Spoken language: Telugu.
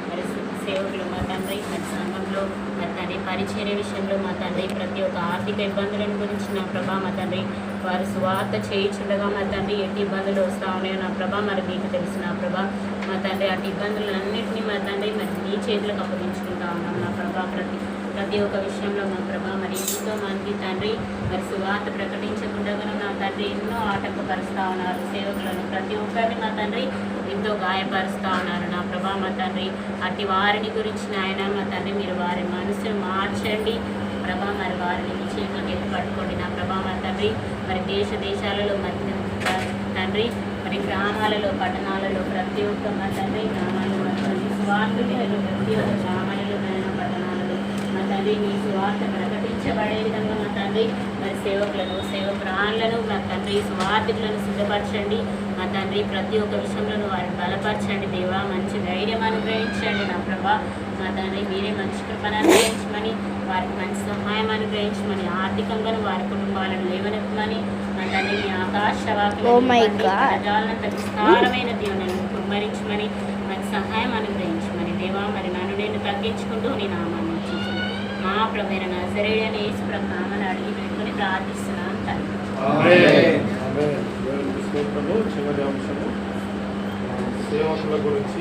మరి సేవకులు మా తండ్రి మరి సంఘంలో మరి తండ్రి పరిచర్య విషయంలో మా తండ్రి ప్రతి ఒక్క ఆర్థిక ఇబ్బందులను గురించి నా ప్రభా మా తండ్రి వారు సువార్త చేయించుండగా మా తండ్రి ఎట్టి ఇబ్బందులు వస్తూ ఉన్నాయో నా ప్రభా మరి మీకు తెలుసు నా ప్రభా మా తండ్రి అటు ఇబ్బందులన్నింటినీ మా తండ్రి మరి మీ చేతులకు అప్పగించుకుంటా ఉన్నాం నా ప్రభా ప్రతి ఒక్క విషయంలో మా ప్రభా మరి ఎంతో మంది తండ్రి మరి సువార్త ప్రకటించకుండా నా తండ్రి ఎన్నో ఆటంకపరుస్తూ ఉన్నారు సేవకులను ప్రతి ఒక్కరిని మా తండ్రి ఎంతో గాయపరుస్తూ ఉన్నారు నా ప్రభా మా తండ్రి అట్టి వారిని గురించి ఆయన మా తండ్రి మీరు వారి మనసును మార్చండి ప్రభా మరి వారిని మీ చేతులకు ఎత్తి పట్టుకోండి నా ప్రభా మా తండ్రి మరి దేశాలలో మరి తండ్రి మరి గ్రామాలలో పట్టణాలలో ప్రతి ఒక్క మా తండ్రి గ్రామాలలో స్వార్థులు ప్రతి ఒక్క గ్రామాలలో పట్టణాలలో మా తండ్రి మీ స్వార్థ ప్రకటించబడే విధంగా మా తండ్రి మరి సేవకురాళ్ళను మా తండ్రి స్వార్థికులను సిద్ధపరచండి మా తండ్రి ప్రతి ఒక్క విషయంలో వారిని బలపరచండి దేవా మంచి ధైర్యం అనుగ్రహించండి నా ప్రభా మా తండ్రి మీరే మంచి కృపను అనుగ్రహించమని వారికి మంచి సహాయం అనుగ్రహించమని ఆర్థికంగా వారి కుటుంబాలను లేవనెత్తమని మా తండ్రి మీ ఆకాశవాకులంత విస్తారమైన దీవెనలను కుమ్మరించమని మంచి సహాయం అనుగ్రహించమని దేవా మరి నన్ను నేను తగ్గించుకుంటూ నీ నామాన్ని మా ప్రభువైన నజరేయుడైన యేసు ప్రభు నామమున అడిగి పెట్టుకుని ప్రార్థిస్తున్నాను తండ్రి. చివరి అంశము సేవకుల గురించి